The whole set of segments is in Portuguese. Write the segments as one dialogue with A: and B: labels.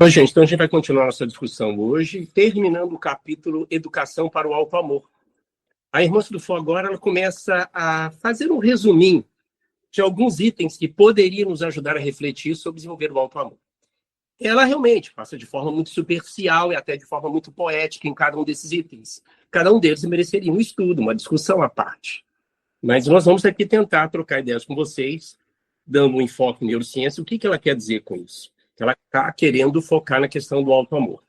A: Bom, gente, então a gente vai continuar nossa discussão hoje, terminando o capítulo Educação para o Alto Amor. A irmã Sudufo agora ela começa a fazer um resuminho de alguns itens que poderiam nos ajudar a refletir sobre desenvolver o alto amor. Ela realmente passa de forma muito superficial e até de forma muito poética em cada um desses itens. Cada um deles mereceria um estudo, uma discussão à parte. Mas nós vamos aqui tentar trocar ideias com vocês, dando um enfoque em neurociência. O que ela quer dizer com isso? Ela está querendo focar na questão do alto amor.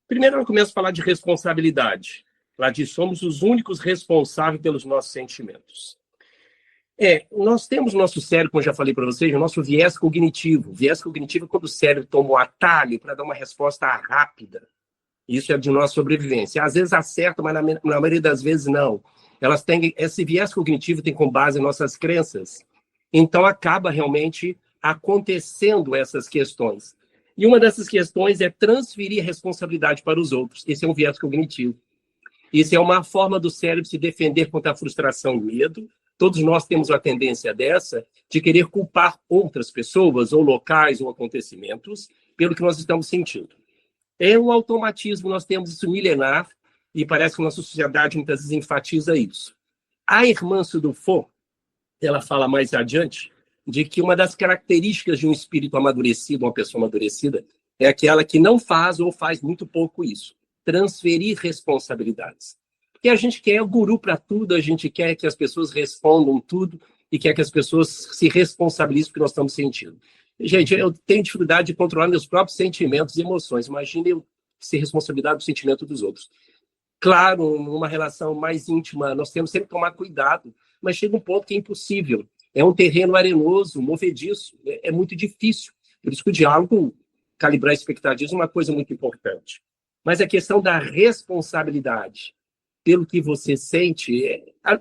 A: Primeiro, ela começa a falar de responsabilidade. Ela diz: somos os únicos responsáveis pelos nossos sentimentos. Nós temos nosso cérebro, como eu já falei para vocês, o nosso viés cognitivo. O viés cognitivo é quando o cérebro toma o atalho para dar uma resposta rápida. Isso é de nossa sobrevivência. Às vezes acerta, mas na maioria das vezes não. Esse viés cognitivo tem como base nossas crenças. Então, acaba realmente acontecendo essas questões. E uma dessas questões é transferir a responsabilidade para os outros. Esse é um viés cognitivo. Isso é uma forma do cérebro se defender contra a frustração e medo. Todos nós temos uma tendência dessa de querer culpar outras pessoas, ou locais, ou acontecimentos, pelo que nós estamos sentindo. É um automatismo, nós temos isso milenar, e parece que a nossa sociedade muitas vezes enfatiza isso. A irmã Sudufo, ela fala mais adiante, de que uma das características de um espírito amadurecido, uma pessoa amadurecida, é aquela que não faz ou faz muito pouco isso. Transferir responsabilidades. Porque a gente quer o guru para tudo, a gente quer que as pessoas respondam tudo e quer que as pessoas se responsabilizem pelo que nós estamos sentindo. Gente, eu tenho dificuldade de controlar meus próprios sentimentos e emoções. Imagine eu ser responsabilidade do sentimento dos outros. Claro, numa relação mais íntima, nós temos sempre que tomar cuidado, mas chega um ponto que é impossível. É um terreno arenoso, movediço, é muito difícil. Por isso que o diálogo, calibrar expectativas, é uma coisa muito importante. Mas a questão da responsabilidade pelo que você sente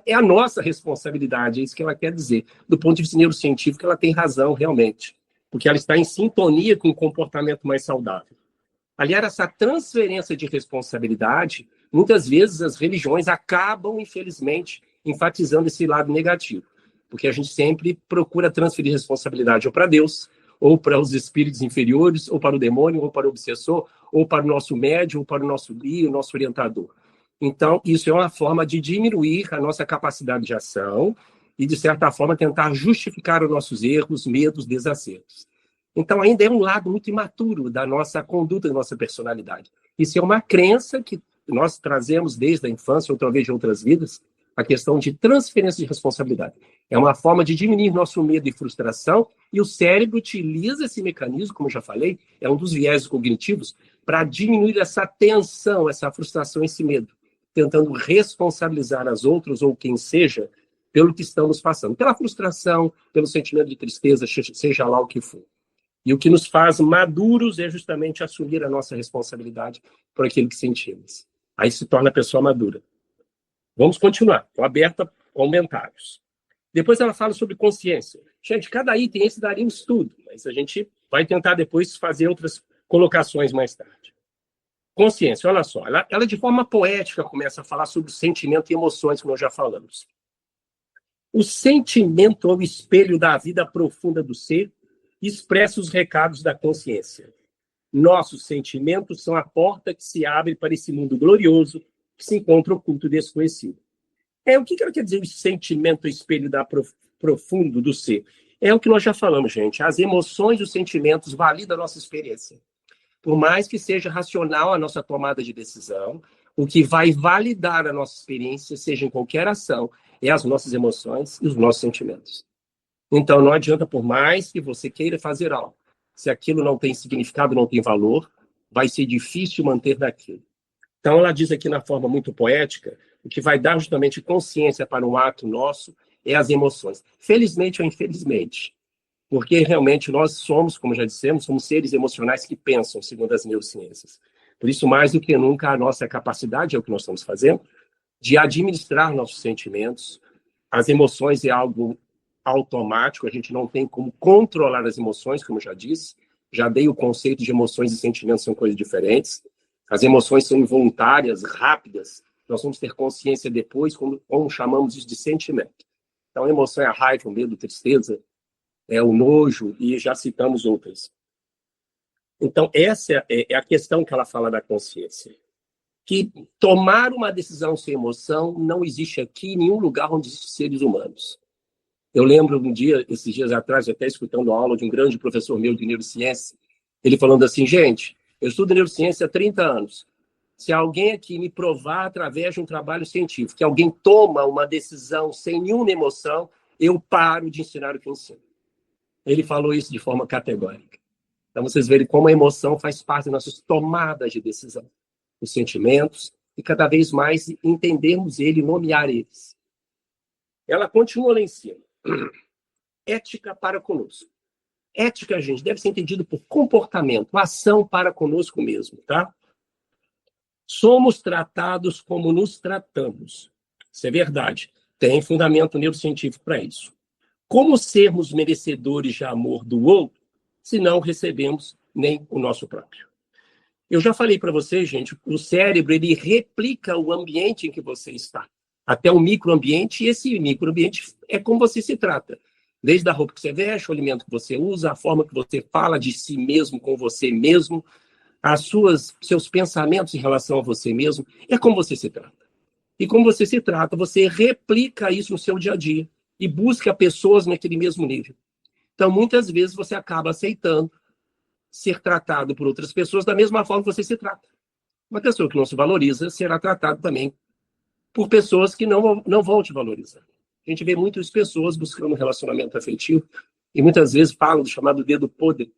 A: é a nossa responsabilidade, é isso que ela quer dizer. Do ponto de vista neurocientífico, ela tem razão, realmente, porque ela está em sintonia com um comportamento mais saudável. Aliás, essa transferência de responsabilidade, muitas vezes as religiões acabam, infelizmente, enfatizando esse lado negativo, porque a gente sempre procura transferir responsabilidade ou para Deus, ou para os espíritos inferiores, ou para o demônio, ou para o obsessor, ou para o nosso médium, ou para o nosso guia, o nosso orientador. Então, isso é uma forma de diminuir a nossa capacidade de ação e, de certa forma, tentar justificar os nossos erros, medos, desacertos. Então, ainda é um lado muito imaturo da nossa conduta, da nossa personalidade. Isso é uma crença que nós trazemos desde a infância, ou talvez de outras vidas, a questão de transferência de responsabilidade. É uma forma de diminuir nosso medo e frustração, e o cérebro utiliza esse mecanismo, como eu já falei, é um dos viéses cognitivos, para diminuir essa tensão, essa frustração, esse medo, tentando responsabilizar as outras ou quem seja pelo que estamos passando, pela frustração, pelo sentimento de tristeza, seja lá o que for. E o que nos faz maduros é justamente assumir a nossa responsabilidade por aquilo que sentimos. Aí se torna a pessoa madura. Vamos continuar. Estou aberta a comentários. Depois ela fala sobre consciência. Gente, cada item esse daria um estudo, mas a gente vai tentar depois fazer outras colocações mais tarde. Consciência, olha só. Ela de forma poética começa a falar sobre sentimento e emoções, como nós já falamos. O sentimento é o espelho da vida profunda do ser, expressa os recados da consciência. Nossos sentimentos são a porta que se abre para esse mundo glorioso que se encontra oculto e desconhecido. O que ela quer dizer, o sentimento, o espelho da profundo do ser? É o que nós já falamos, gente. As emoções e os sentimentos validam a nossa experiência. Por mais que seja racional a nossa tomada de decisão, o que vai validar a nossa experiência, seja em qualquer ação, é as nossas emoções e os nossos sentimentos. Então, não adianta, por mais que você queira fazer algo, se aquilo não tem significado, não tem valor, vai ser difícil manter daquilo. Então, ela diz aqui na forma muito poética, o que vai dar justamente consciência para um ato nosso é as emoções. Felizmente ou infelizmente, porque realmente nós somos, como já dissemos, somos seres emocionais que pensam, segundo as neurociências. Por isso, mais do que nunca, a nossa capacidade, é o que nós estamos fazendo, de administrar nossos sentimentos. As emoções é algo automático, a gente não tem como controlar as emoções, como eu já disse. Já dei o conceito de emoções e sentimentos são coisas diferentes. As emoções são involuntárias, rápidas. Nós vamos ter consciência depois, como chamamos isso de sentimento. Então, a emoção é a raiva, o medo, a tristeza, é o nojo, e já citamos outras. Então, essa é a questão que ela fala da consciência. Que tomar uma decisão sem emoção não existe aqui em nenhum lugar onde existem seres humanos. Eu lembro um dia, esses dias atrás, até escutando a aula de um grande professor meu de neurociência, ele falando assim, gente, eu estudo neurociência há 30 anos. Se alguém aqui me provar através de um trabalho científico que alguém toma uma decisão sem nenhuma emoção, eu paro de ensinar o que eu ensino. Ele falou isso de forma categórica. Então, vocês verem como a emoção faz parte das nossas tomadas de decisão, os sentimentos, e cada vez mais entendermos ele, nomear eles. Ela continua lá em cima. Ética para conosco. Ética, gente, deve ser entendido por comportamento, ação para conosco mesmo, tá? Somos tratados como nos tratamos. Isso é verdade. Tem fundamento neurocientífico para isso. Como sermos merecedores de amor do outro se não recebemos nem o nosso próprio? Eu já falei para vocês, gente, o cérebro ele replica o ambiente em que você está. Até o microambiente, e esse microambiente é como você se trata. Desde a roupa que você veste, o alimento que você usa, a forma que você fala de si mesmo com você mesmo, seus pensamentos em relação a você mesmo, é como você se trata. E como você se trata, você replica isso no seu dia a dia e busca pessoas naquele mesmo nível. Então, muitas vezes, você acaba aceitando ser tratado por outras pessoas da mesma forma que você se trata. Uma pessoa que não se valoriza será tratada também por pessoas que não vão te valorizar. A gente vê muitas pessoas buscando um relacionamento afetivo e muitas vezes falam do chamado dedo podre.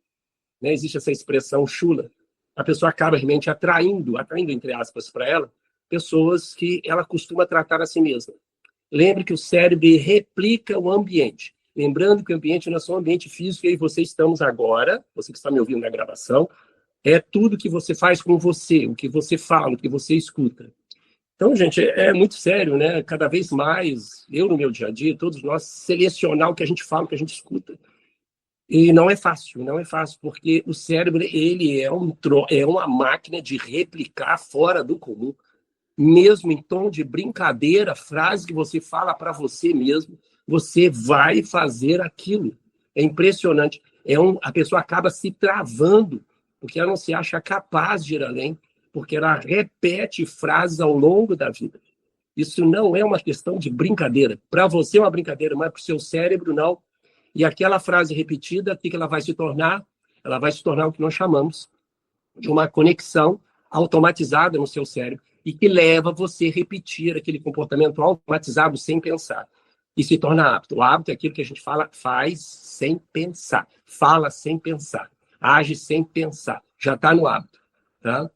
A: Né? Existe essa expressão chula. A pessoa acaba realmente atraindo entre aspas, para ela, pessoas que ela costuma tratar a si mesma. Lembre que o cérebro replica o ambiente. Lembrando que o ambiente não é só um ambiente físico, eu e você estamos agora, você que está me ouvindo na gravação, é tudo que você faz com você, o que você fala, o que você escuta. Então, gente, é muito sério, né? Cada vez mais, eu no meu dia a dia, todos nós, selecionar o que a gente fala, o que a gente escuta. E não é fácil, não é fácil, porque o cérebro, ele é uma máquina de replicar fora do comum. Mesmo em tom de brincadeira, frase que você fala para você mesmo, você vai fazer aquilo. É impressionante. A pessoa acaba se travando, porque ela não se acha capaz de ir além, porque ela repete frases ao longo da vida. Isso não é uma questão de brincadeira. Para você é uma brincadeira, mas para o seu cérebro não. E aquela frase repetida, o que ela vai se tornar? Ela vai se tornar o que nós chamamos de uma conexão automatizada no seu cérebro e que leva você a repetir aquele comportamento automatizado sem pensar. E se torna hábito. O hábito é aquilo que a gente faz sem pensar, fala sem pensar, age sem pensar. Já está no hábito. Tá?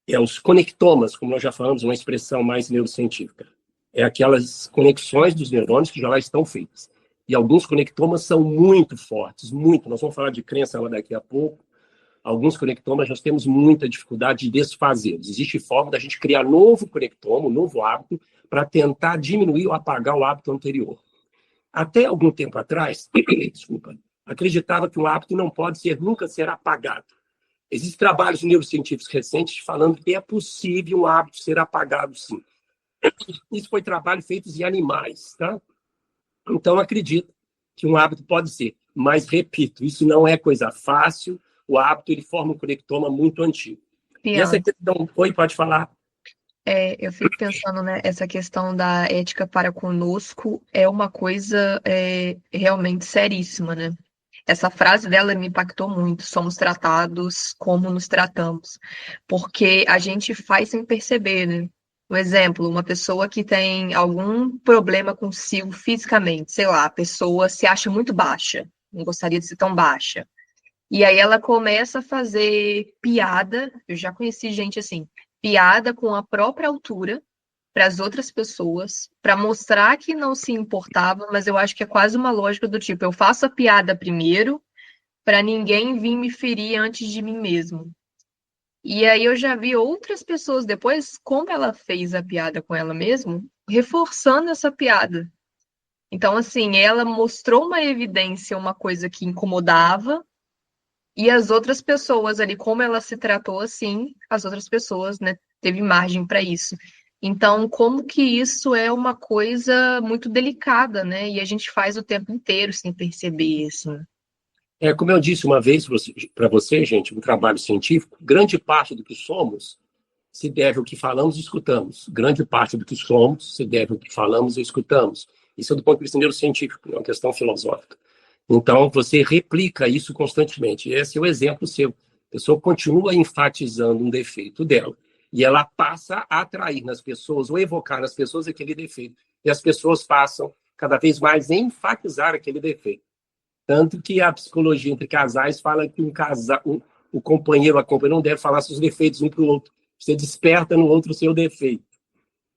A: É os conectomas, como nós já falamos, uma expressão mais neurocientífica. É aquelas conexões dos neurônios que já lá estão feitas. E alguns conectomas são muito fortes, muito. Nós vamos falar de crença lá daqui a pouco. Alguns conectomas nós temos muita dificuldade de desfazê-los. Existe forma da gente criar novo conectoma, um novo hábito, para tentar diminuir ou apagar o hábito anterior. Até algum tempo atrás, desculpa, acreditava que um hábito não pode nunca ser apagado. Existem trabalhos neurocientíficos recentes falando que é possível um hábito ser apagado, sim. Isso foi trabalho feito em animais, tá? Então, acredito que um hábito pode ser. Mas, repito, isso não é coisa fácil. O hábito, ele forma um conectoma muito antigo. E essa questão... Oi, pode falar.
B: Eu fico pensando, né, essa questão da ética para conosco é uma coisa realmente seríssima, né? Essa frase dela me impactou muito. Somos tratados como nos tratamos. Porque a gente faz sem perceber, né? Um exemplo, uma pessoa que tem algum problema consigo fisicamente, sei lá, a pessoa se acha muito baixa, não gostaria de ser tão baixa. E aí ela começa a fazer piada, eu já conheci gente assim, piada com a própria altura para as outras pessoas, para mostrar que não se importava, mas eu acho que é quase uma lógica do tipo, eu faço a piada primeiro para ninguém vir me ferir antes de mim mesmo. E aí eu já vi outras pessoas depois, como ela fez a piada com ela mesma, reforçando essa piada. Então, assim, ela mostrou uma evidência, uma coisa que incomodava, e as outras pessoas ali, como ela se tratou assim, as outras pessoas, né, teve margem para isso. Então, como que isso é uma coisa muito delicada, né? E a gente faz o tempo inteiro sem perceber, assim.
A: Como eu disse uma vez para você, gente, um trabalho científico, grande parte do que somos se deve ao que falamos e escutamos. Grande parte do que somos se deve ao que falamos e escutamos. Isso é do ponto de vista neurocientífico, não é uma questão filosófica. Então, você replica isso constantemente. Esse é o exemplo seu. A pessoa continua enfatizando um defeito dela e ela passa a atrair nas pessoas ou evocar nas pessoas aquele defeito. E as pessoas passam cada vez mais a enfatizar aquele defeito. Tanto que a psicologia entre casais fala que o companheiro, a companheira não deve falar seus defeitos um para o outro. Você desperta no outro o seu defeito.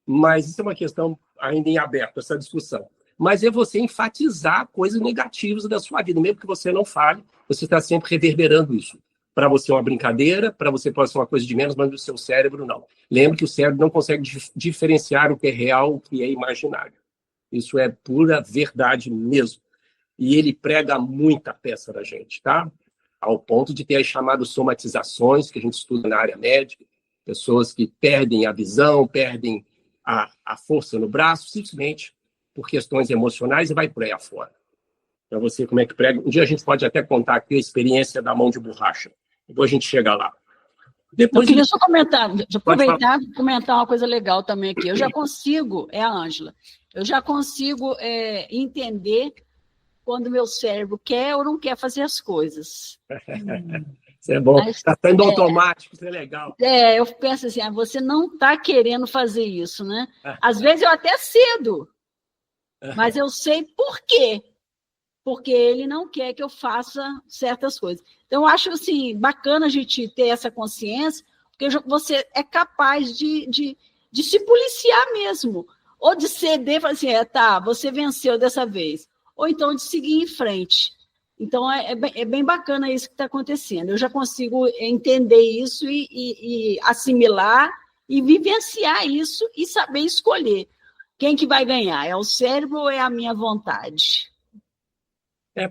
A: Mas isso é uma questão ainda em aberto, essa discussão. Mas é você enfatizar coisas negativas da sua vida. Mesmo que você não fale, você está sempre reverberando isso. Para você é uma brincadeira, para você pode ser uma coisa de menos, mas do seu cérebro não. Lembre que o cérebro não consegue diferenciar o que é real, o que é imaginário. Isso é pura verdade mesmo. E ele prega muita peça da gente, tá? Ao ponto de ter as chamadas somatizações, que a gente estuda na área médica, pessoas que perdem a visão, perdem a força no braço, simplesmente por questões emocionais, e vai por aí afora. Para você, como é que prega. Um dia a gente pode até contar aqui a experiência da mão de borracha. Depois a gente chega lá.
C: Eu queria só comentar, aproveitar e comentar uma coisa legal também aqui. Eu já consigo, a Ângela, eu já consigo entender quando meu cérebro quer ou não quer fazer as coisas.
A: Isso é bom. Está sendo automático, isso é legal.
C: Eu penso assim, você não está querendo fazer isso, né? Às vezes eu até cedo, mas eu sei por quê. Porque ele não quer que eu faça certas coisas. Então, eu acho assim, bacana a gente ter essa consciência, porque você é capaz de se policiar mesmo. Ou de ceder e falar assim, você venceu dessa vez. Ou então de seguir em frente. Então, é bem bacana isso que está acontecendo. Eu já consigo entender isso e assimilar e vivenciar isso e saber escolher quem que vai ganhar. É o cérebro ou é a minha vontade?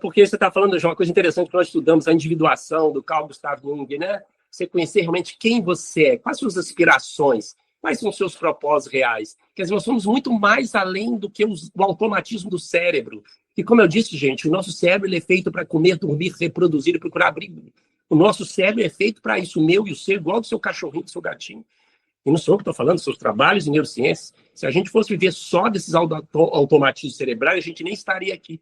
A: Porque você está falando de uma coisa interessante que nós estudamos, a individuação do Carl Gustav Jung, né? Você conhecer realmente quem você é, quais são as aspirações, quais são os seus propósitos reais. Quer dizer, nós somos muito mais além do que o automatismo do cérebro. E como eu disse, gente, o nosso cérebro ele é feito para comer, dormir, reproduzir e procurar abrigo. O nosso cérebro é feito para isso, o meu e o seu, igual do seu cachorrinho, do seu gatinho. E não sou eu que estou falando, seus trabalhos em neurociências. Se a gente fosse viver só desses automatismos cerebrais, a gente nem estaria aqui.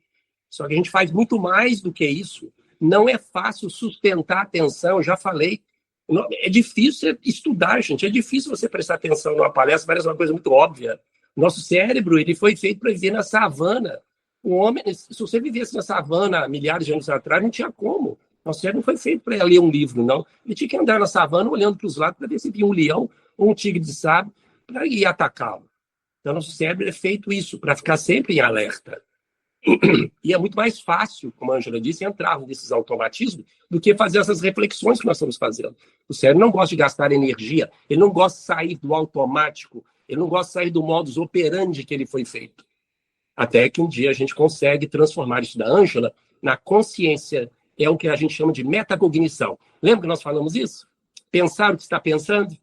A: Só que a gente faz muito mais do que isso. Não é fácil sustentar a atenção, eu já falei. É difícil estudar, gente. É difícil você prestar atenção numa palestra, parece uma coisa muito óbvia. Nosso cérebro ele foi feito para viver na savana. O homem, se você vivesse na savana há milhares de anos atrás, não tinha como. Nosso cérebro não foi feito para ler um livro, não. Ele tinha que andar na savana olhando para os lados para ver se via um leão ou um tigre de sabre para ir atacá-lo. Então, nosso cérebro é feito isso, para ficar sempre em alerta. E é muito mais fácil, como a Ângela disse, entrar nesses automatismos do que fazer essas reflexões que nós estamos fazendo. O cérebro não gosta de gastar energia, ele não gosta de sair do automático, ele não gosta de sair do modus operandi que ele foi feito. Até que um dia a gente consegue transformar isso da Ângela na consciência, é o que a gente chama de metacognição. Lembra que nós falamos isso? Pensar o que está pensando?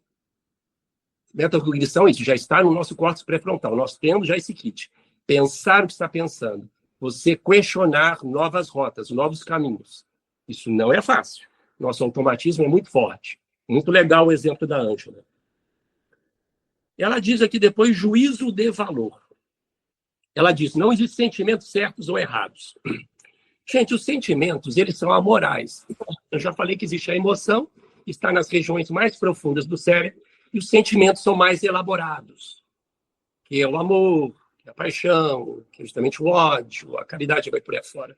A: Metacognição, isso já está no nosso córtex pré-frontal, nós temos já esse kit. Pensar o que está pensando. Você questionar novas rotas, novos caminhos. Isso não é fácil. Nosso automatismo é muito forte. Muito legal o exemplo da Ângela. Ela diz aqui depois, juízo de valor. Ela diz, não existem sentimentos certos ou errados. Gente, os sentimentos, eles são amorais. Eu já falei que existe a emoção, que está nas regiões mais profundas do cérebro, e os sentimentos são mais elaborados, que é o amor, a paixão, que é justamente o ódio, a caridade vai por aí fora.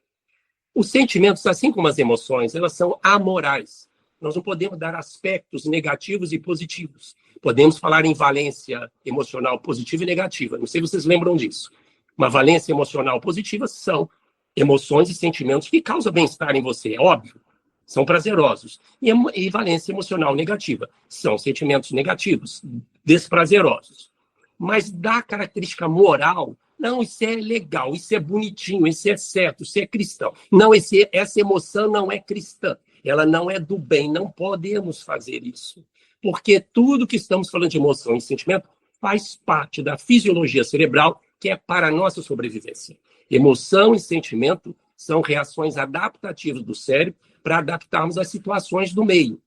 A: Os sentimentos, assim como as emoções, elas são amorais. Nós não podemos dar aspectos negativos e positivos. Podemos falar em valência emocional positiva e negativa. Não sei se vocês lembram disso. Uma valência emocional positiva são emoções e sentimentos que causam bem-estar em você, é óbvio. São prazerosos. E valência emocional negativa são sentimentos negativos, desprazerosos. Mas da característica moral, não, isso é legal, isso é bonitinho, isso é certo, isso é cristão. Não, essa emoção não é cristã, ela não é do bem, não podemos fazer isso. Porque tudo que estamos falando de emoção e sentimento faz parte da fisiologia cerebral que é para a nossa sobrevivência. Emoção e sentimento São reações adaptativas do cérebro para adaptarmos às situações do meio.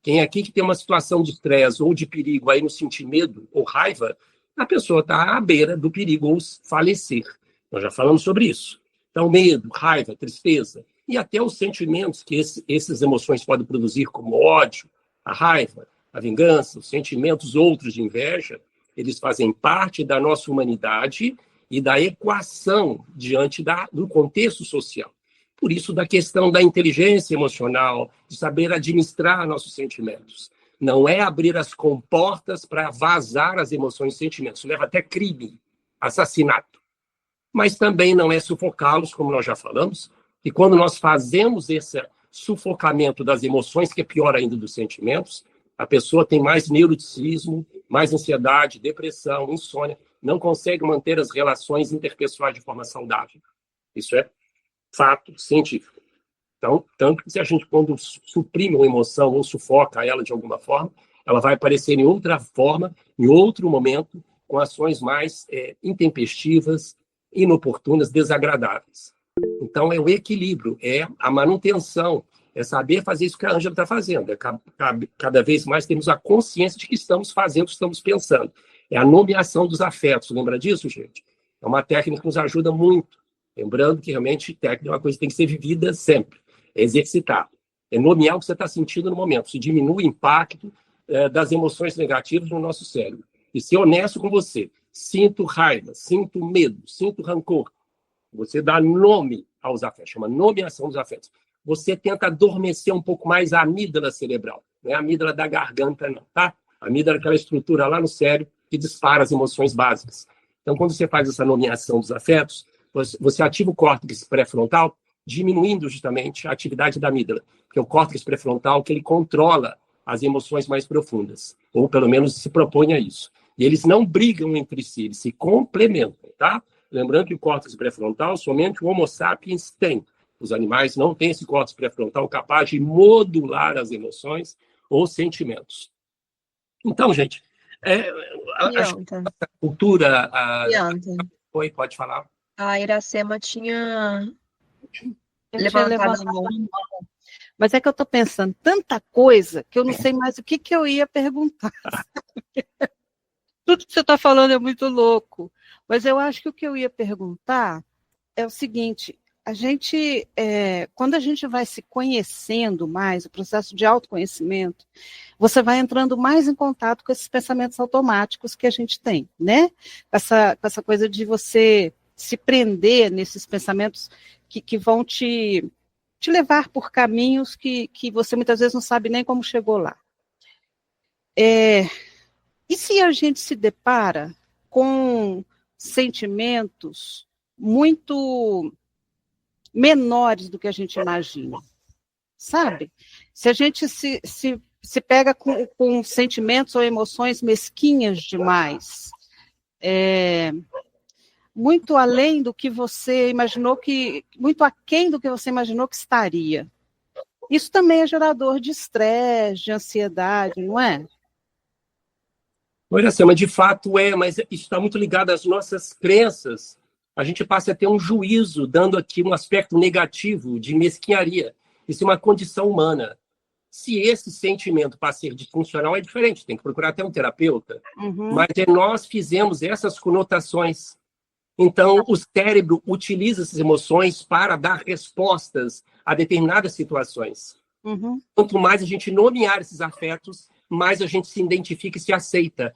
A: Quem aqui que tem uma situação de estresse ou de perigo, aí não sentir medo ou raiva, a pessoa está à beira do perigo ou falecer. Nós já falamos sobre isso. Então, medo, raiva, tristeza e até os sentimentos que essas emoções podem produzir, como ódio, a raiva, a vingança, os sentimentos outros de inveja, eles fazem parte da nossa humanidade e da equação diante do contexto social. Por isso, da questão da inteligência emocional, de saber administrar nossos sentimentos. Não é abrir as comportas para vazar as emoções e sentimentos. Isso leva até crime, assassinato. Mas também não é sufocá-los, como nós já falamos, e quando nós fazemos esse sufocamento das emoções, que é pior ainda dos sentimentos, a pessoa tem mais neuroticismo, mais ansiedade, depressão, insônia, não consegue manter as relações interpessoais de forma saudável. Isso é fato científico. Então, tanto que se a gente, quando suprime uma emoção ou sufoca ela de alguma forma, ela vai aparecer em outra forma, em outro momento, com ações mais intempestivas, inoportunas, desagradáveis. Então, é o equilíbrio, é a manutenção, é saber fazer isso que a Ângela está fazendo. Cada vez mais temos a consciência de que estamos fazendo, estamos pensando. É a nomeação dos afetos. Lembra disso, gente? É uma técnica que nos ajuda muito. Lembrando que, realmente, técnica é uma coisa que tem que ser vivida sempre. É exercitar. É nomear o que você está sentindo no momento. Isso diminui o impacto das emoções negativas no nosso cérebro. E ser honesto com você. Sinto raiva, sinto medo, sinto rancor. Você dá nome aos afetos, chama nomeação dos afetos. Você tenta adormecer um pouco mais a amígdala cerebral. Não é a amígdala da garganta, não, tá? A amígdala é aquela estrutura lá no cérebro que dispara as emoções básicas. Então, quando você faz essa nomeação dos afetos, você ativa o córtex pré-frontal, diminuindo justamente a atividade da amígdala, que é o córtex pré-frontal que ele controla as emoções mais profundas, ou pelo menos se propõe a isso. E eles não brigam entre si, eles se complementam, tá? Lembrando que o córtex pré-frontal somente o Homo sapiens tem. Os animais não têm esse córtex pré-frontal capaz de modular as emoções ou sentimentos. Então, gente, a cultura... Oi, pode falar.
B: A Iracema tinha
C: levantado a mão. Mas é que eu estou pensando tanta coisa que eu não sei mais o que eu ia perguntar. Tudo que você está falando é muito louco. Mas eu acho que o que eu ia perguntar é o seguinte: quando a gente vai se conhecendo mais, o processo de autoconhecimento, você vai entrando mais em contato com esses pensamentos automáticos que a gente tem, né? Com essa coisa de você se prender nesses pensamentos que vão te levar por caminhos que você muitas vezes não sabe nem como chegou lá. E se a gente se depara com sentimentos muito menores do que a gente imagina, sabe? Se a gente se pega com sentimentos ou emoções mesquinhas demais, muito além do que você imaginou muito aquém do que você imaginou que estaria. Isso também é gerador de estresse, de ansiedade, não é?
A: Olha, Iracema, de fato mas isso está muito ligado às nossas crenças. A gente passa a ter um juízo, dando aqui um aspecto negativo de mesquinharia. Isso é uma condição humana. Se esse sentimento passa a ser disfuncional, é diferente, tem que procurar até um terapeuta.
B: Uhum.
A: Mas nós fizemos essas conotações. Então, o cérebro utiliza essas emoções para dar respostas a determinadas situações.
B: Uhum.
A: Quanto mais a gente nomear esses afetos, mais a gente se identifica e se aceita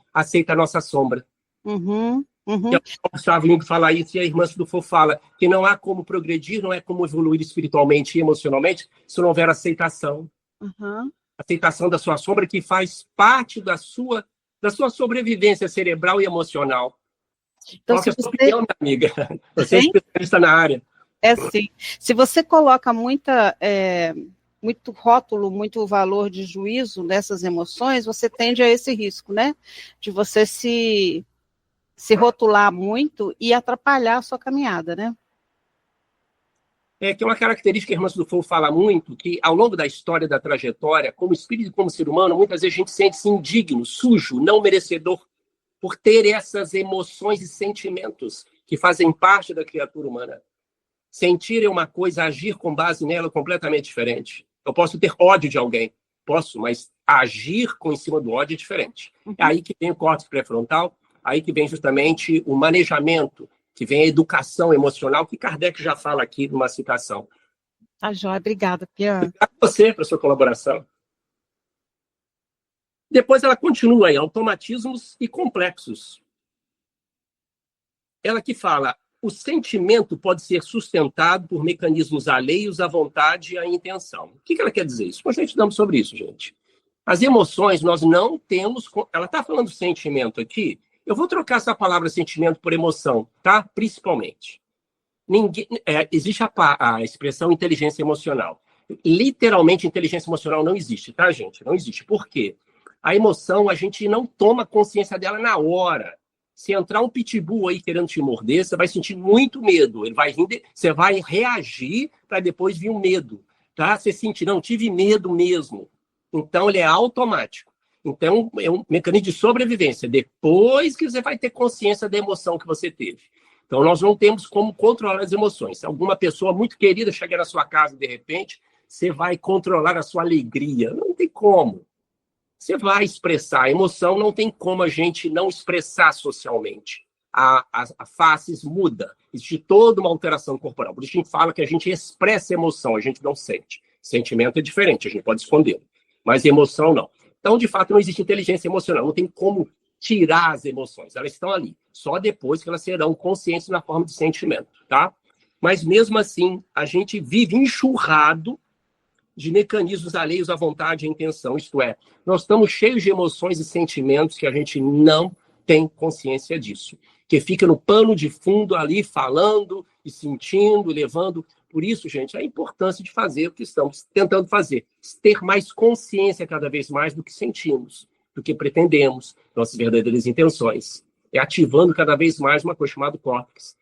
A: a nossa sombra.
B: Uhum. Uhum.
A: E o Gustavo Jung fala isso, e a irmã Sudufo fala que não há como progredir, não é como evoluir espiritualmente e emocionalmente se não houver aceitação.
B: Uhum.
A: Aceitação da sua sombra, que faz parte da sua sobrevivência cerebral e emocional.
B: Então,
A: se você... minha amiga, você é especialista na área.
C: Sim. Se você coloca muito rótulo, muito valor de juízo nessas emoções, você tende a esse risco, né? De você se rotular muito e atrapalhar a sua caminhada, né?
A: Que é uma característica que a irmã Sudufo fala muito, que ao longo da história, da trajetória, como espírito e como ser humano, muitas vezes a gente sente-se indigno, sujo, não merecedor, por ter essas emoções e sentimentos que fazem parte da criatura humana. Sentir é uma coisa, agir com base nela é completamente diferente. Eu posso ter ódio de alguém, posso, mas agir em cima do ódio é diferente. É aí que vem o córtex pré-frontal, aí que vem justamente o manejamento, que vem a educação emocional, que Kardec já fala aqui numa citação.
D: Tá joia, obrigada, Pian.
A: Obrigado a você pela sua colaboração. Depois ela continua em automatismos e complexos. Ela que fala, o sentimento pode ser sustentado por mecanismos alheios à vontade e à intenção. O que ela quer dizer isso? Nós já estudamos sobre isso, gente. As emoções, nós não temos... Ela está falando sentimento aqui. Eu vou trocar essa palavra sentimento por emoção, tá? Principalmente. Existe a expressão inteligência emocional. Literalmente, inteligência emocional não existe, tá, gente? Não existe. Por quê? A emoção, a gente não toma consciência dela na hora. Se entrar um pitbull aí querendo te morder, você vai sentir muito medo. Ele vai vir, você vai reagir para depois vir o medo, tá? Você sentir, não, tive medo mesmo. Então, ele é automático. Então, é um mecanismo de sobrevivência. Depois que você vai ter consciência da emoção que você teve. Então, nós não temos como controlar as emoções. Se alguma pessoa muito querida chegar na sua casa, de repente, você vai controlar a sua alegria. Não tem como. Você vai expressar. A emoção não tem como a gente não expressar socialmente. A faces muda. Existe toda uma alteração corporal. Por isso a gente fala que a gente expressa emoção, a gente não sente. Sentimento é diferente, a gente pode escondê-lo. Mas emoção, não. Então, de fato, não existe inteligência emocional. Não tem como tirar as emoções. Elas estão ali. Só depois que elas serão conscientes na forma de sentimento, tá? Mas, mesmo assim, a gente vive enxurrado de mecanismos alheios à vontade e à intenção. Isto é, nós estamos cheios de emoções e sentimentos que a gente não tem consciência disso. Que fica no pano de fundo ali, falando e sentindo, levando... Por isso, gente, a importância de fazer o que estamos tentando fazer. Ter mais consciência cada vez mais do que sentimos, do que pretendemos, nossas verdadeiras intenções. É ativando cada vez mais uma coisa chamada córtex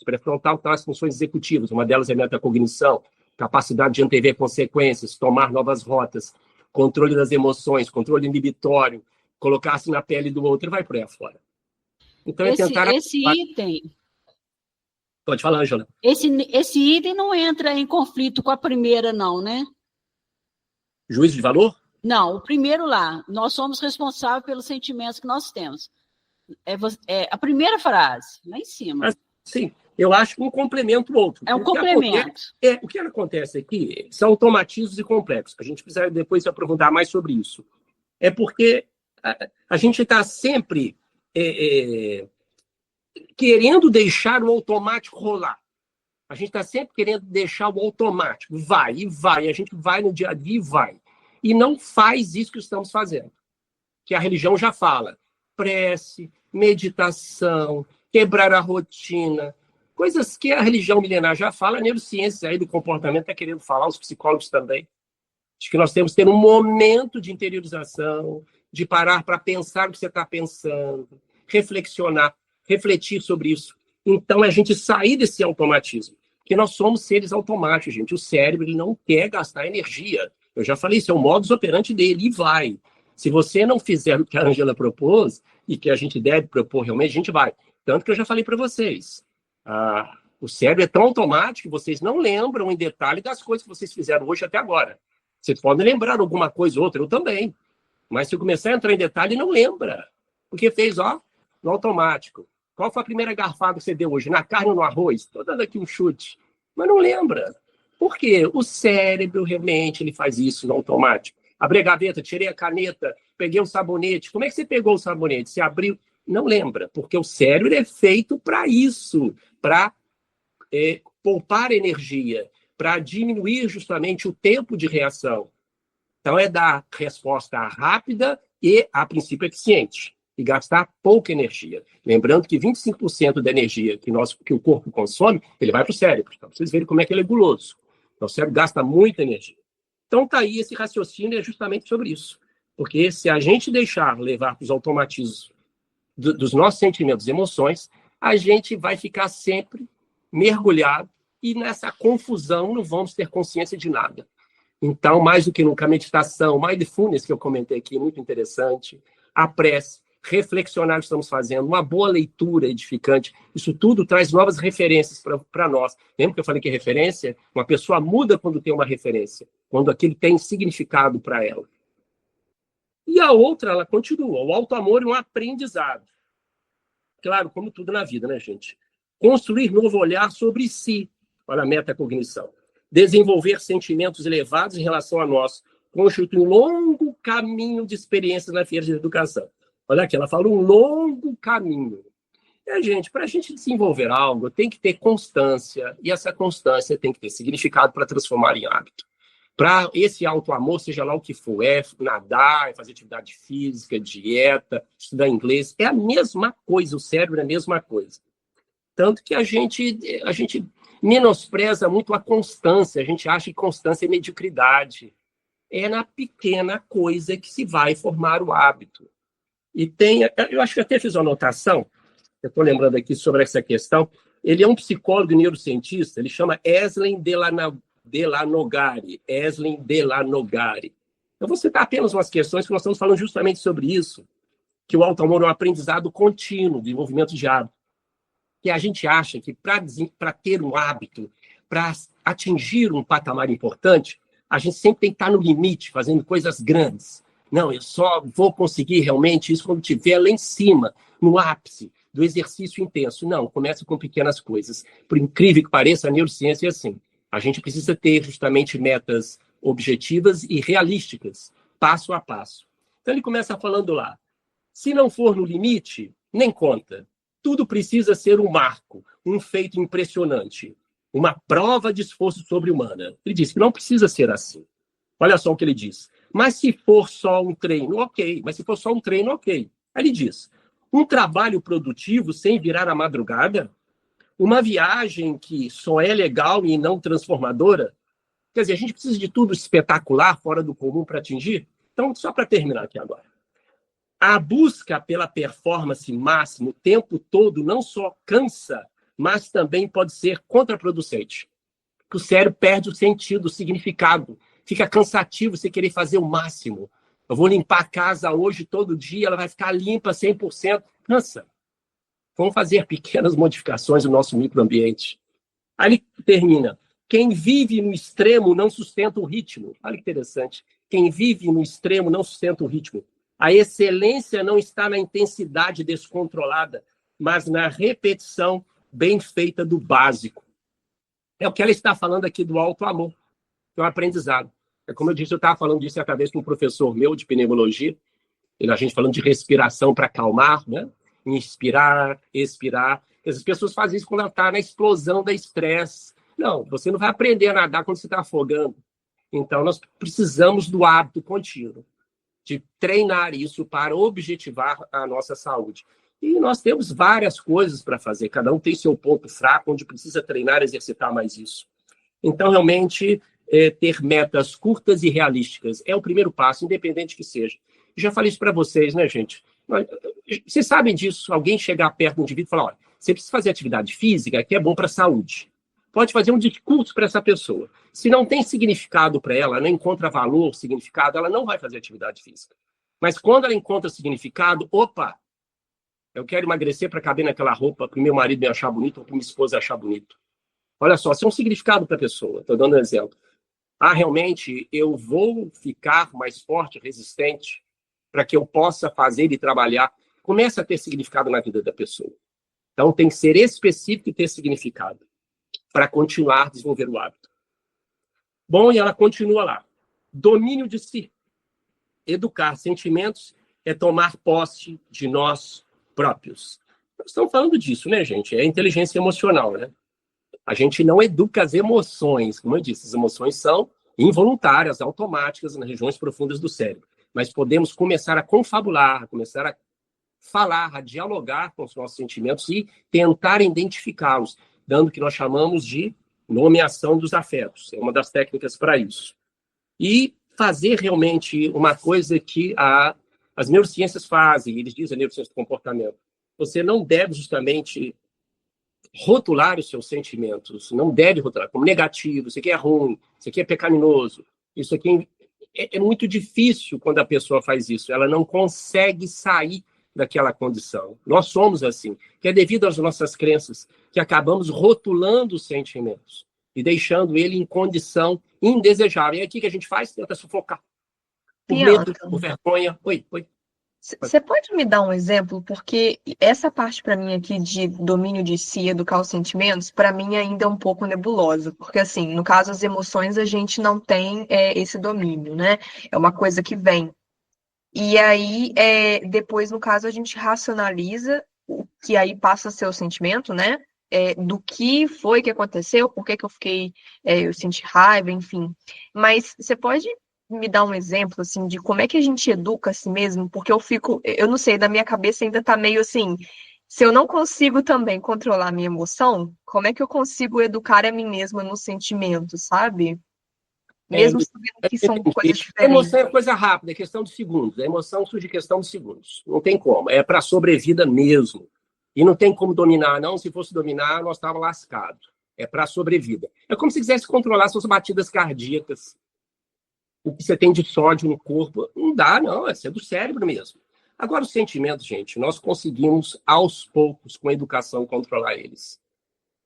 A: pré-frontal, que tem as funções executivas. Uma delas é a metacognição, capacidade de antever consequências, tomar novas rotas, controle das emoções, controle inibitório, colocar-se na pele do outro e vai por aí afora. Então,
C: esse item...
A: Pode falar, Ângela.
C: Esse item não entra em conflito com a primeira, não, né?
A: Juízo de valor?
C: Não, o primeiro lá. Nós somos responsáveis pelos sentimentos que nós temos. É a primeira frase, lá em cima.
A: Sim, eu acho que um complementa o outro.
C: É um complemento.
A: O que acontece aqui são automatismos e complexos. A gente precisa depois se aprofundar mais sobre isso. É porque a gente está sempre... querendo deixar o automático rolar. A gente está sempre querendo deixar o automático. Vai e vai. A gente vai no dia a dia e vai. E não faz isso que estamos fazendo. Que a religião já fala. Prece, meditação, quebrar a rotina. Coisas que a religião milenar já fala, a neurociência aí do comportamento está querendo falar, os psicólogos também. Acho que nós temos que ter um momento de interiorização, de parar para pensar o que você está pensando, reflexionar, refletir sobre isso. Então, é a gente sair desse automatismo. Porque nós somos seres automáticos, gente. O cérebro ele não quer gastar energia. Eu já falei, isso é o modus operandi dele, e vai. Se você não fizer o que a Ângela propôs, e que a gente deve propor realmente, a gente vai. Tanto que eu já falei para vocês. O cérebro é tão automático que vocês não lembram em detalhe das coisas que vocês fizeram hoje até agora. Vocês podem lembrar alguma coisa ou outra, eu também. Mas se eu começar a entrar em detalhe, não lembra. Porque fez, no automático. Qual foi a primeira garfada que você deu hoje? Na carne ou no arroz? Estou dando aqui um chute. Mas não lembra. Por quê? O cérebro realmente ele faz isso no automático. Abri a gaveta, tirei a caneta, peguei um sabonete. Como é que você pegou o sabonete? Você abriu... Não lembra, porque o cérebro é feito para isso, para poupar energia, para diminuir justamente o tempo de reação. Então, é dar resposta rápida e, a princípio, eficiente. E gastar pouca energia. Lembrando que 25% da energia que o corpo consome, ele vai para o cérebro. Então, vocês verem como é que ele é guloso. Então, o cérebro gasta muita energia. Então, está aí esse raciocínio é justamente sobre isso. Porque se a gente deixar levar para os automatismos dos nossos sentimentos e emoções, a gente vai ficar sempre mergulhado e nessa confusão não vamos ter consciência de nada. Então, mais do que nunca, a meditação, mindfulness, que eu comentei aqui, muito interessante, a prece, reflexionar o que estamos fazendo, uma boa leitura edificante, isso tudo traz novas referências para nós. Lembra que eu falei que referência? Uma pessoa muda quando tem uma referência, quando aquilo tem significado para ela. E a outra, ela continua, o auto-amor é um aprendizado. Claro, como tudo na vida, né, gente? Construir novo olhar sobre si, para a metacognição. Desenvolver sentimentos elevados em relação a nós, constitui um longo caminho de experiências na feira de educação. Olha aqui, ela fala um longo caminho. Gente, para a gente desenvolver algo, tem que ter constância, e essa constância tem que ter significado para transformar em hábito. Para esse auto-amor, seja lá o que for, nadar, fazer atividade física, dieta, estudar inglês, é a mesma coisa, o cérebro é a mesma coisa. Tanto que a gente menospreza muito a constância, a gente acha que constância é mediocridade. É na pequena coisa que se vai formar o hábito. E eu acho que até fiz uma anotação, eu estou lembrando aqui sobre essa questão, ele é um psicólogo e neurocientista, ele chama Eslen Delanogari. Eu vou citar apenas umas questões que nós estamos falando justamente sobre isso, que o auto-amor é um aprendizado contínuo, desenvolvimento de hábito. Que a gente acha que para ter um hábito, para atingir um patamar importante, a gente sempre tem que estar no limite, fazendo coisas grandes. Não, eu só vou conseguir realmente isso quando estiver lá em cima, no ápice do exercício intenso. Não, começa com pequenas coisas. Por incrível que pareça, a neurociência é assim. A gente precisa ter justamente metas objetivas e realísticas, passo a passo. Então ele começa falando lá, se não for no limite, nem conta. Tudo precisa ser um marco, um feito impressionante, uma prova de esforço sobre-humana. Ele diz que não precisa ser assim. Olha só o que ele diz. Mas se for só um treino, ok. Aí ele diz, um trabalho produtivo sem virar a madrugada, uma viagem que só é legal e não transformadora. Quer dizer, a gente precisa de tudo espetacular, fora do comum para atingir? Então, só para terminar aqui agora. A busca pela performance máxima o tempo todo não só cansa, mas também pode ser contraproducente. O cérebro perde o sentido, o significado. Fica cansativo você querer fazer o máximo. Eu vou limpar a casa hoje, todo dia, ela vai ficar limpa 100%. Cansa. Vamos fazer pequenas modificações no nosso microambiente. Aí ele termina. Quem vive no extremo não sustenta o ritmo. Olha que interessante. Quem vive no extremo não sustenta o ritmo. A excelência não está na intensidade descontrolada, mas na repetição bem feita do básico. É o que ela está falando aqui do auto-amor, que é um aprendizado. É como eu disse, eu estava falando disso certa vez com um professor meu de pneumologia, a gente falando de respiração para acalmar, né? Inspirar, expirar. As pessoas fazem isso quando ela está na explosão da estresse. Não, você não vai aprender a nadar quando você está afogando. Então, nós precisamos do hábito contínuo, de treinar isso para objetivar a nossa saúde. E nós temos várias coisas para fazer, cada um tem seu ponto fraco, onde precisa treinar, exercitar mais isso. Então, realmente, ter metas curtas e realísticas é o primeiro passo, independente que seja. Já falei isso para vocês, né, gente? Vocês sabem disso, alguém chegar perto do indivíduo e falar, olha, você precisa fazer atividade física, que é bom para a saúde. Pode fazer um discurso para essa pessoa. Se não tem significado para ela, não encontra valor, significado, ela não vai fazer atividade física. Mas quando ela encontra significado, opa, eu quero emagrecer para caber naquela roupa, para o meu marido me achar bonito ou para minha esposa achar bonito. Olha só, se é um significado para a pessoa, estou dando um exemplo. Realmente, eu vou ficar mais forte, resistente, para que eu possa fazer e trabalhar. Começa a ter significado na vida da pessoa. Então, tem que ser específico e ter significado para continuar a desenvolver o hábito. Bom, e ela continua lá. Domínio de si. Educar sentimentos é tomar posse de nós próprios. Nós estamos falando disso, né, gente? É inteligência emocional, né? A gente não educa as emoções. Como eu disse, as emoções são involuntárias, automáticas, nas regiões profundas do cérebro. Mas podemos começar a confabular, começar a falar, a dialogar com os nossos sentimentos e tentar identificá-los, dando o que nós chamamos de nomeação dos afetos. É uma das técnicas para isso. E fazer realmente uma coisa que as neurociências fazem, eles dizem a neurociência do comportamento. Você não deve justamente rotular os seus sentimentos, não deve rotular como negativo, isso aqui é ruim, isso aqui é pecaminoso, isso aqui é muito difícil quando a pessoa faz isso, ela não consegue sair daquela condição. Nós somos assim, que é devido às nossas crenças, que acabamos rotulando os sentimentos e deixando ele em condição indesejável. E é aqui que a gente faz, tenta sufocar. Por medo, por vergonha. Oi.
B: Você pode me dar um exemplo? Porque essa parte para mim aqui de domínio de si, educar os sentimentos, para mim ainda é um pouco nebulosa. Porque, assim, no caso, as emoções a gente não tem esse domínio, né? É uma coisa que vem. E aí, depois, no caso, a gente racionaliza, o que aí passa a ser o sentimento, né? Do que foi que aconteceu, por que que eu senti raiva, enfim. Mas você pode me dar um exemplo, assim, de como é que a gente educa a si mesmo? Porque eu não sei, da minha cabeça ainda tá meio assim, se eu não consigo também controlar a minha emoção, como é que eu consigo educar a mim mesma no sentimento, sabe? Mesmo sabendo que são coisas diferentes.
A: A emoção é coisa rápida, é questão de segundos. A emoção surge em questão de segundos. Não tem como. É para sobrevida mesmo. E não tem como dominar, não. Se fosse dominar, nós estávamos lascados. É para sobrevida. É como se quisesse controlar suas batidas cardíacas. O que você tem de sódio no corpo. Não dá, não. É do cérebro mesmo. Agora, os sentimentos, gente, nós conseguimos, aos poucos, com a educação, controlar eles.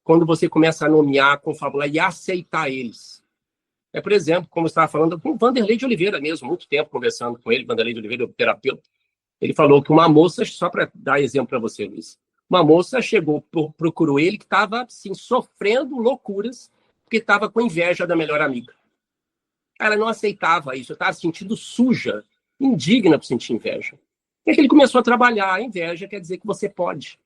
A: Quando você começa a nomear, confabular e aceitar eles. Por exemplo, como eu estava falando com o Vanderlei de Oliveira mesmo, muito tempo conversando com ele, Vanderlei de Oliveira, o terapeuta. Ele falou que uma moça, só para dar exemplo para você, Luiz, uma moça chegou, procurou ele, que estava assim, sofrendo loucuras, porque estava com inveja da melhor amiga. Ela não aceitava isso, estava se sentindo suja, indigna por sentir inveja. E aí ele começou a trabalhar. A inveja quer dizer que você pode.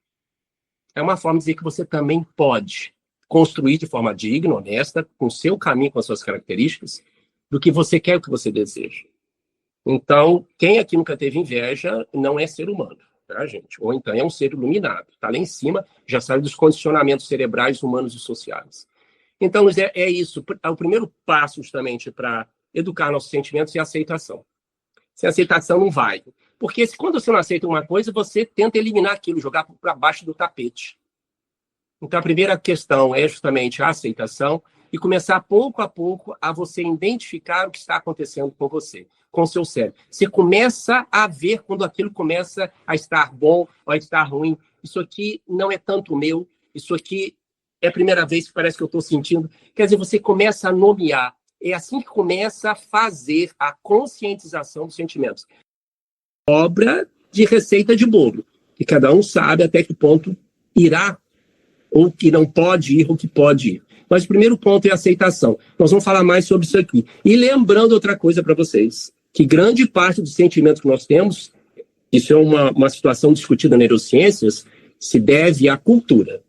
A: É uma forma de dizer que você também pode construir de forma digna, honesta, com o seu caminho, com as suas características, do que você quer, o que você deseja. Então, quem aqui nunca teve inveja não é ser humano, tá, gente? Ou então é um ser iluminado. Está lá em cima, já sabe dos condicionamentos cerebrais, humanos e sociais. Então, Luiz, é isso. O primeiro passo, justamente, para educar nossos sentimentos é a aceitação. Sem aceitação, não vai. Porque quando você não aceita uma coisa, você tenta eliminar aquilo, jogar para baixo do tapete. Então, a primeira questão é justamente a aceitação e começar, pouco a pouco, a você identificar o que está acontecendo com você, com o seu cérebro. Você começa a ver quando aquilo começa a estar bom ou a estar ruim. Isso aqui não é tanto meu, isso aqui é a primeira vez que parece que eu estou sentindo. Quer dizer, você começa a nomear. É assim que começa a fazer a conscientização dos sentimentos. Obra de receita de bolo, que cada um sabe até que ponto irá, ou que não pode ir, ou que pode ir. Mas o primeiro ponto é a aceitação. Nós vamos falar mais sobre isso aqui. E lembrando outra coisa para vocês, que grande parte dos sentimentos que nós temos, isso é uma situação discutida nas neurociências, se deve à cultura.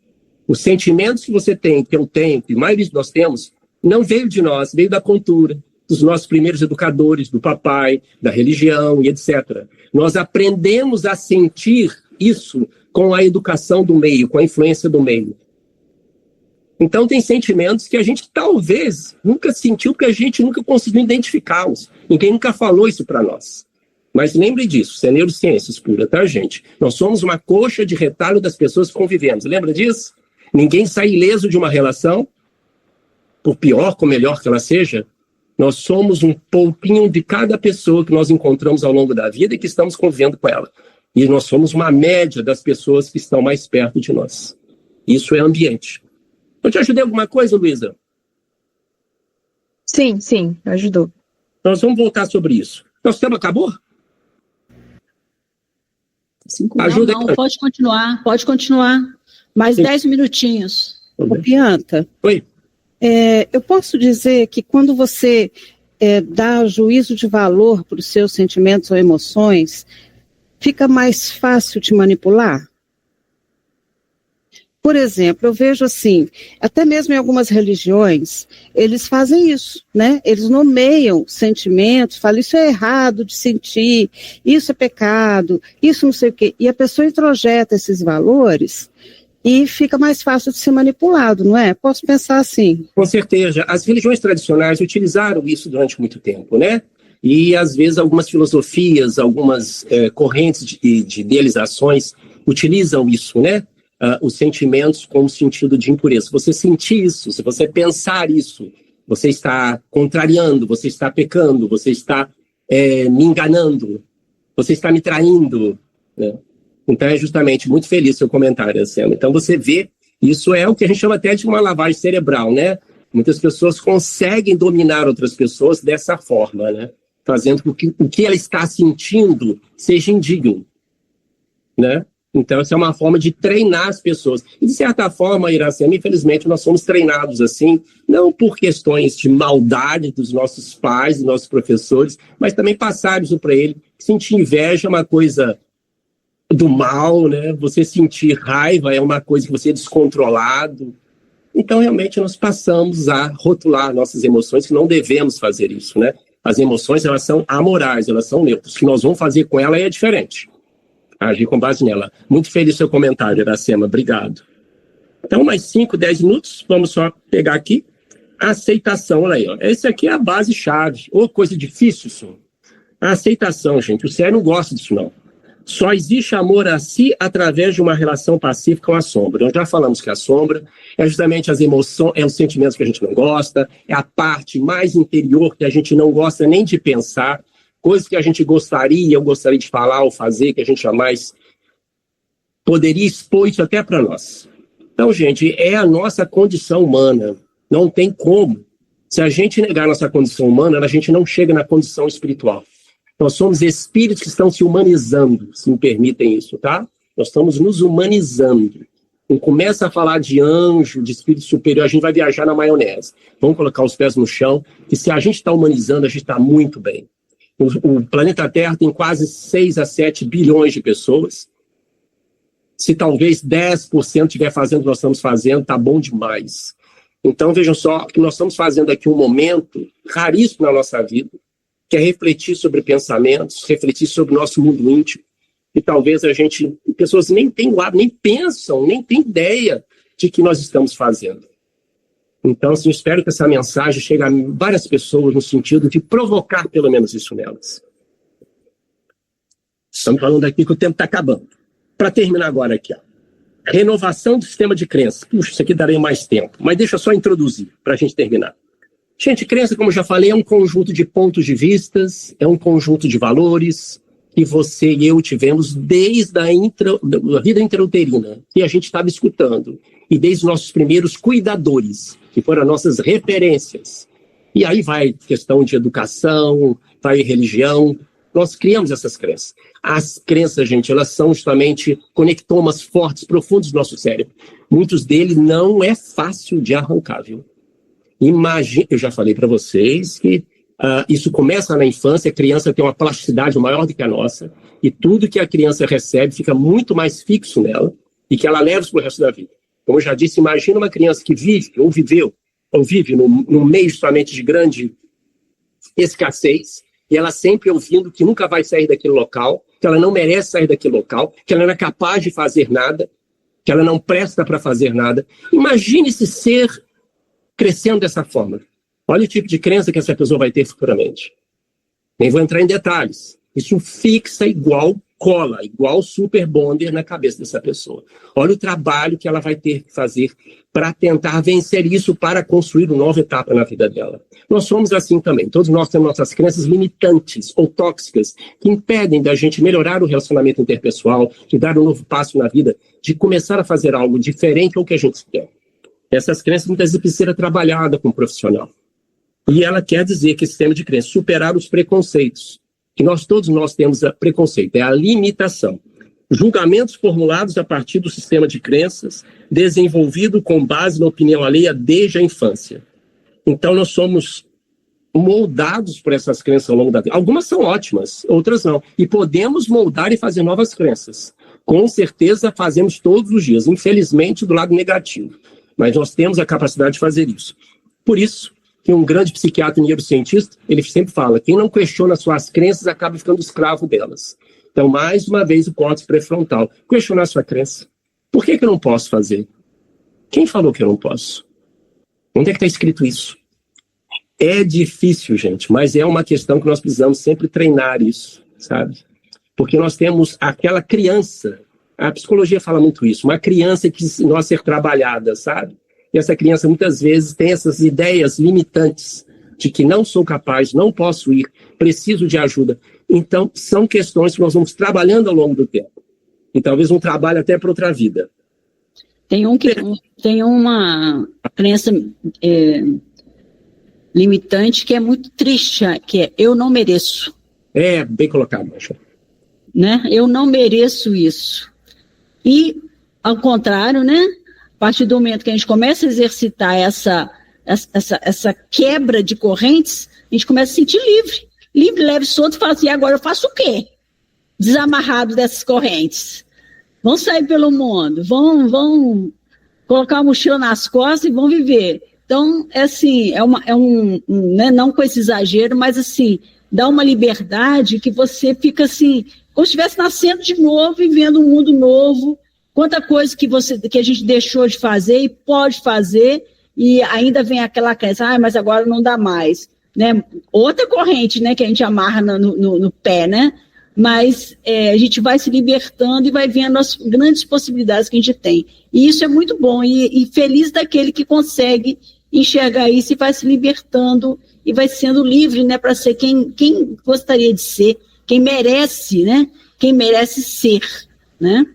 A: Os sentimentos que você tem, que eu tenho, que a maioria de nós temos, não veio de nós, veio da cultura, dos nossos primeiros educadores, do papai, da religião e etc. Nós aprendemos a sentir isso com a educação do meio, com a influência do meio. Então, tem sentimentos que a gente talvez nunca sentiu, porque a gente nunca conseguiu identificá-los. Ninguém nunca falou isso para nós. Mas lembre disso, isso é neurociências pura, tá, gente? Nós somos uma coxa de retalho das pessoas que convivemos. Lembra disso? Ninguém sai ileso de uma relação, por pior ou melhor que ela seja. Nós somos um pouquinho de cada pessoa que nós encontramos ao longo da vida e que estamos convivendo com ela. E nós somos uma média das pessoas que estão mais perto de nós. Isso é ambiente. Eu te ajudei alguma coisa, Luísa?
B: Sim, ajudou.
A: Nós vamos voltar sobre isso. Nosso tempo acabou?
C: Ajuda não, pode continuar. Mais 10 minutinhos.
D: Ô, Pianta.
A: Oi.
D: Eu posso dizer que quando você dá juízo de valor para os seus sentimentos ou emoções, fica mais fácil te manipular? Por exemplo, eu vejo assim, até mesmo em algumas religiões, eles fazem isso, né? Eles nomeiam sentimentos, falam isso é errado de sentir, isso é pecado, isso não sei o quê. E a pessoa introjeta esses valores e fica mais fácil de ser manipulado, não é? Posso pensar assim.
A: Com certeza. As religiões tradicionais utilizaram isso durante muito tempo, né? E, às vezes, algumas filosofias, algumas correntes de idealizações utilizam isso, né? Os sentimentos como sentido de impureza. Se você sentir isso, se você pensar isso, você está contrariando, você está pecando, você está me enganando, você está me traindo, né? Então, é justamente muito feliz seu comentário, Iracema. Então, você vê, isso é o que a gente chama até de uma lavagem cerebral, né? Muitas pessoas conseguem dominar outras pessoas dessa forma, né? Fazendo com que o que ela está sentindo seja indigno, né? Então, essa é uma forma de treinar as pessoas. E, de certa forma, Iracema, infelizmente, nós somos treinados assim, não por questões de maldade dos nossos pais, dos nossos professores, mas também passar isso para ele. Sentir inveja é uma coisa do mal, né? Você sentir raiva é uma coisa que você é descontrolado. Então, realmente, nós passamos a rotular nossas emoções, que não devemos fazer isso, né? As emoções, elas são amorais, elas são neutras. O que nós vamos fazer com ela é diferente. Agir com base nela. Muito feliz seu comentário, Iracema. Obrigado. Então, mais 5, 10 minutos. Vamos só pegar aqui. A aceitação, olha aí. Ó. Essa aqui é a base-chave. Ô, coisa difícil isso. A aceitação, gente. O cérebro não gosta disso, não. Só existe amor a si através de uma relação pacífica com a sombra. Nós já falamos que a sombra é justamente as emoções, é os sentimentos que a gente não gosta, é a parte mais interior que a gente não gosta nem de pensar, coisas que a gente eu gostaria de falar ou fazer, que a gente jamais poderia expor isso até para nós. Então, gente, é a nossa condição humana. Não tem como. Se a gente negar a nossa condição humana, a gente não chega na condição espiritual. Nós somos espíritos que estão se humanizando, se me permitem isso, tá? Nós estamos nos humanizando. Não começa a falar de anjo, de espírito superior, a gente vai viajar na maionese. Vamos colocar os pés no chão, que se a gente está humanizando, a gente está muito bem. O planeta Terra tem quase 6 a 7 bilhões de pessoas. Se talvez 10% estiver fazendo o que nós estamos fazendo, está bom demais. Então, vejam só, que nós estamos fazendo aqui um momento raríssimo na nossa vida, que é refletir sobre pensamentos, refletir sobre o nosso mundo íntimo. E talvez pessoas nem têm lado, nem pensam, nem têm ideia de que nós estamos fazendo. Então, assim, eu espero que essa mensagem chegue a várias pessoas no sentido de provocar pelo menos isso nelas. Estamos falando aqui que o tempo está acabando. Para terminar agora aqui, ó. Renovação do sistema de crença. Puxa, isso aqui daria mais tempo, mas deixa eu só introduzir para a gente terminar. Gente, crença, como eu já falei, é um conjunto de pontos de vistas, é um conjunto de valores que você e eu tivemos desde a vida intrauterina, que a gente estava escutando, e desde os nossos primeiros cuidadores, que foram as nossas referências. E aí vai questão de educação, vai religião, nós criamos essas crenças. As crenças, gente, elas são justamente conectomas fortes, profundos do nosso cérebro. Muitos deles não é fácil de arrancar, viu? Imagina, eu já falei para vocês que isso começa na infância, a criança tem uma plasticidade maior do que a nossa, e tudo que a criança recebe fica muito mais fixo nela, e que ela leva isso para o resto da vida. Como eu já disse, imagina uma criança que vive, ou vive num meio justamente de grande escassez, e ela sempre ouvindo que nunca vai sair daquele local, que ela não merece sair daquele local, que ela não é capaz de fazer nada, que ela não presta para fazer nada. Imagine esse ser crescendo dessa forma. Olha o tipo de crença que essa pessoa vai ter futuramente. Nem vou entrar em detalhes. Isso fixa igual cola, igual super bonder na cabeça dessa pessoa. Olha o trabalho que ela vai ter que fazer para tentar vencer isso, para construir uma nova etapa na vida dela. Nós somos assim também. Todos nós temos nossas crenças limitantes ou tóxicas que impedem da gente melhorar o relacionamento interpessoal, de dar um novo passo na vida, de começar a fazer algo diferente ao que a gente quer. Essas crenças muitas vezes precisam ser trabalhadas com um profissional. E ela quer dizer que esse sistema de crença, superar os preconceitos, que todos nós temos preconceito, é a limitação. Julgamentos formulados a partir do sistema de crenças, desenvolvido com base na opinião alheia desde a infância. Então nós somos moldados por essas crenças ao longo da vida. Algumas são ótimas, outras não. E podemos moldar e fazer novas crenças. Com certeza fazemos todos os dias, infelizmente do lado negativo. Mas nós temos a capacidade de fazer isso. Por isso, que um grande psiquiatra e neurocientista, ele sempre fala, quem não questiona suas crenças acaba ficando escravo delas. Então, mais uma vez, o córtex pré-frontal. Questionar sua crença. Por que eu não posso fazer? Quem falou que eu não posso? Onde é que está escrito isso? É difícil, gente, mas é uma questão que nós precisamos sempre treinar isso, sabe? Porque nós temos aquela criança. A psicologia fala muito isso, uma criança que nós ser trabalhada, sabe? E essa criança muitas vezes tem essas ideias limitantes de que não sou capaz, não posso ir, preciso de ajuda. Então, são questões que nós vamos trabalhando ao longo do tempo. E talvez um trabalho até para outra vida.
C: Tem uma crença limitante que é muito triste, que é eu não mereço.
A: É, bem colocado, Macho.
C: Né? Eu não mereço isso. E, ao contrário, né? A partir do momento que a gente começa a exercitar essa quebra de correntes, a gente começa a se sentir livre. Livre, leve, solto, e fala assim, agora eu faço o quê? Desamarrado dessas correntes. Vão sair pelo mundo, vão colocar a mochila nas costas e vão viver. Então, é assim, né, não com esse exagero, mas assim, dá uma liberdade que você fica assim, como se estivesse nascendo de novo, vivendo um mundo novo. Quanta coisa que a gente deixou de fazer e pode fazer, e ainda vem aquela crença, mas agora não dá mais. Né? Outra corrente, né, que a gente amarra no pé, né? Mas a gente vai se libertando e vai vendo as grandes possibilidades que a gente tem. E isso é muito bom, e feliz daquele que consegue enxergar isso e vai se libertando e vai sendo livre, né, para ser quem gostaria de ser, quem merece, né? Quem merece ser, né?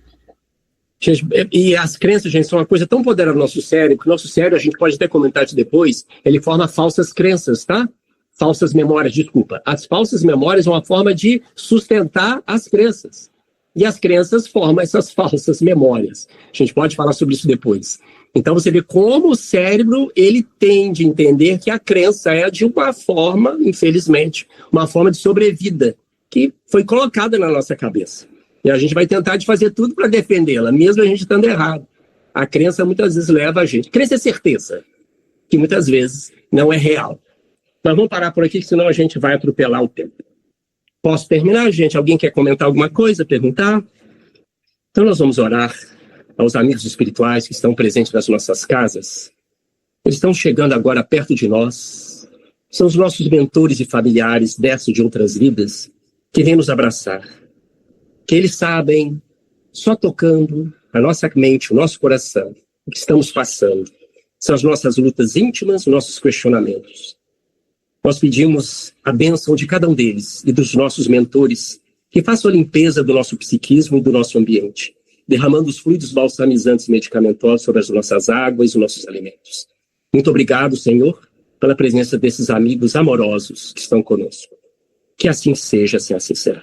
A: Gente, e as crenças, gente, são uma coisa tão poderosa no nosso cérebro, que o nosso cérebro, a gente pode até comentar isso depois, ele forma falsas crenças, tá? Falsas memórias, desculpa. As falsas memórias são uma forma de sustentar as crenças. E as crenças formam essas falsas memórias. A gente pode falar sobre isso depois. Então você vê como o cérebro, ele tende a entender que a crença é de uma forma, infelizmente, uma forma de sobrevida, que foi colocada na nossa cabeça. E a gente vai tentar de fazer tudo para defendê-la, mesmo a gente estando errado. A crença muitas vezes leva a gente. Crença é certeza, que muitas vezes não é real. Mas vamos parar por aqui, senão a gente vai atropelar o tempo. Posso terminar, gente? Alguém quer comentar alguma coisa, perguntar? Então nós vamos orar aos amigos espirituais que estão presentes nas nossas casas. Eles estão chegando agora perto de nós. São os nossos mentores e familiares dessa de outras vidas que vêm nos abraçar. Que eles sabem, só tocando a nossa mente, o nosso coração, o que estamos passando. São as nossas lutas íntimas, os nossos questionamentos. Nós pedimos a bênção de cada um deles e dos nossos mentores que façam a limpeza do nosso psiquismo e do nosso ambiente, derramando os fluidos balsamizantes e medicamentosos sobre as nossas águas e os nossos alimentos. Muito obrigado, Senhor, pela presença desses amigos amorosos que estão conosco. Que assim seja, assim será.